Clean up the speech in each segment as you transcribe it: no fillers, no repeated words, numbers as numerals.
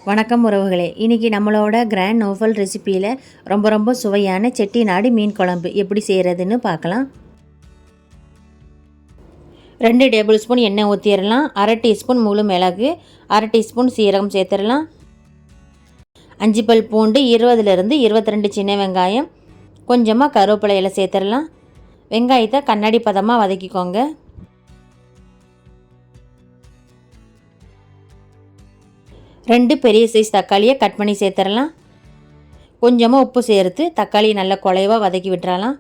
வணக்கம் உறவுகளே. இன்றைக்கி நம்மளோட கிராண்ட் நோஃபல் ரெசிப்பியில் ரொம்ப சுவையான செட்டிநாடு மீன் குழம்பு எப்படி செய்கிறதுன்னு பார்க்கலாம். 2 டேபிள் ஸ்பூன் எண்ணெய் ஊற்றிடலாம். 1/2 டீஸ்பூன் முழு மிளகு, 1/2 டீஸ்பூன் சீரகம் சேர்த்துடலாம். 5 பல் பூண்டு, 20லிருந்து 22 சின்ன வெங்காயம், கொஞ்சமாக கருவேப்பிலையில் சேர்த்துடலாம். வெங்காயத்தை கண்ணாடி பதமாக வதக்கிக்கோங்க. 2 பெரிய சைஸ் தக்காளியை கட் பண்ணி சேர்த்துடலாம். கொஞ்சமாக உப்பு சேர்த்து தக்காளி நல்லா குழைவாக வதக்கி விட்டுறலாம்.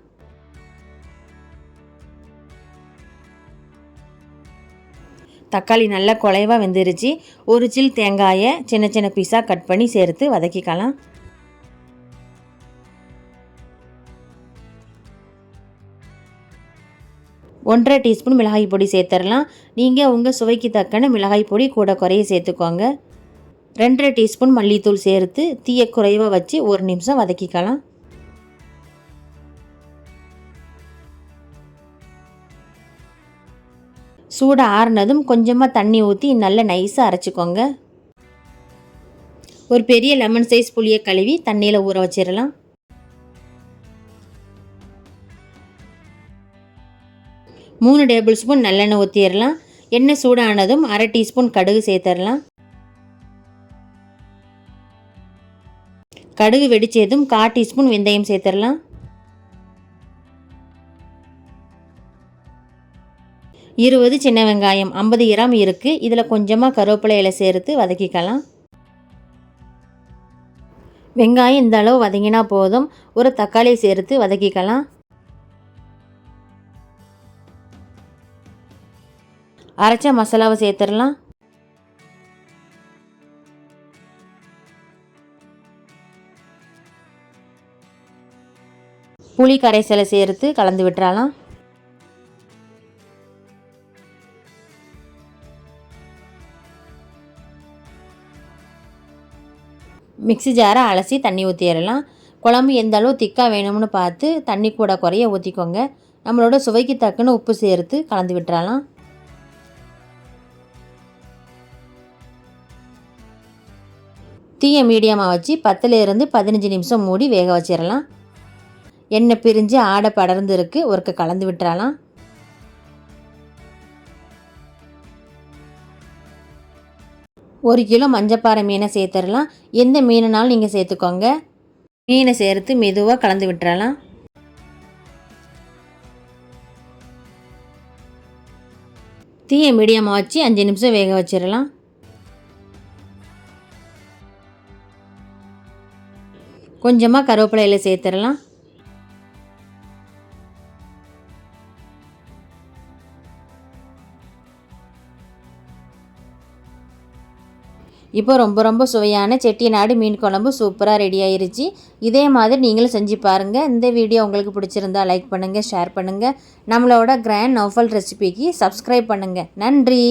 தக்காளி நல்லா குழைவாக வெந்துருச்சு. ஒரு சில் தேங்காயை சின்ன சின்ன பீஸாக கட் பண்ணி சேர்த்து வதக்கிக்கலாம். ஒன்றரை டீஸ்பூன் மிளகாய் பொடி சேர்த்துடலாம். நீங்கள் உங்கள் சுவைக்கு தக்கன மிளகாய் பொடி கூட குறைய சேர்த்துக்கோங்க. 2 டீஸ்பூன் மல்லித்தூள் சேர்த்து தீயை குறைவாக வச்சு 1 நிமிஷம் வதக்கிக்கலாம். சூடு ஆறுனதும் கொஞ்சமாக தண்ணி ஊற்றி நல்லா நைஸாக அரைச்சிக்கோங்க. ஒரு பெரிய லெமன் சைஸ் புளியை கழுவி தண்ணியில் ஊற வச்சிடலாம். மூணு டேபிள் ஸ்பூன் நல்லெண்ணெய் ஊற்றிடலாம். எண்ணெய் சூடானதும் 1/2 டீஸ்பூன் கடுகு சேர்த்துடலாம். கடுகு வெடிச்சதும் 1/4 டீஸ்பூன் வெந்தயம் சேர்த்துடலாம். 20 சின்ன வெங்காயம் 50 கிராம் இருக்குது. இதில் கொஞ்சமாக கருவேப்பிலையில் சேர்த்து வதக்கிக்கலாம். வெங்காயம் இந்த அளவு வதங்கினா போதும். ஒரு தக்காளி சேர்த்து வதக்கிக்கலாம். அரைச்ச மசாலாவை சேர்த்துடலாம். புளி கரைசலை சேர்த்து கலந்து விட்டுறலாம். மிக்ஸி ஜாரை அலசி தண்ணி ஊற்றிடலாம். குழம்பு எந்த அளவு திக்காக வேணும்னு பார்த்து தண்ணி கூட குறைய ஊற்றிக்கோங்க. நம்மளோட சுவைக்கு தக்கன உப்பு சேர்த்து கலந்து விட்டுறலாம். தீயை மீடியமாக வச்சு 10லிருந்து 15 நிமிஷம் மூடி வேக வச்சிடலாம். எண்ணெய் பிரிஞ்சு ஆடை படர்ந்து இருக்குது. ஒருக்க கலந்து விட்டுறலாம். ஒரு கிலோ மஞ்சப்பாறை மீனை சேர்த்துடலாம். எந்த மீனுனாலும் நீங்கள் சேர்த்துக்கோங்க. மீனை சேர்த்து மெதுவாக கலந்து விட்டுறலாம். தீயை மீடியமாக வச்சு 5 நிமிஷம் வேக வச்சிடலாம். கொஞ்சமாக கருவேப்பிலையில் சேர்த்துடலாம். இப்போ ரொம்ப சுவையான செட்டிநாடு மீன் குழம்பு சூப்பராக ரெடி ஆயிருச்சு. இதே மாதிரி நீங்களும் செஞ்சு பாருங்கள். இந்த வீடியோ உங்களுக்கு பிடிச்சிருந்தா லைக் பண்ணுங்கள், ஷேர் பண்ணுங்கள். நம்மளோட கிராண்ட் நோஃபல் ரெசிபிக்கு சப்ஸ்கிரைப் பண்ணுங்கள். நன்றி.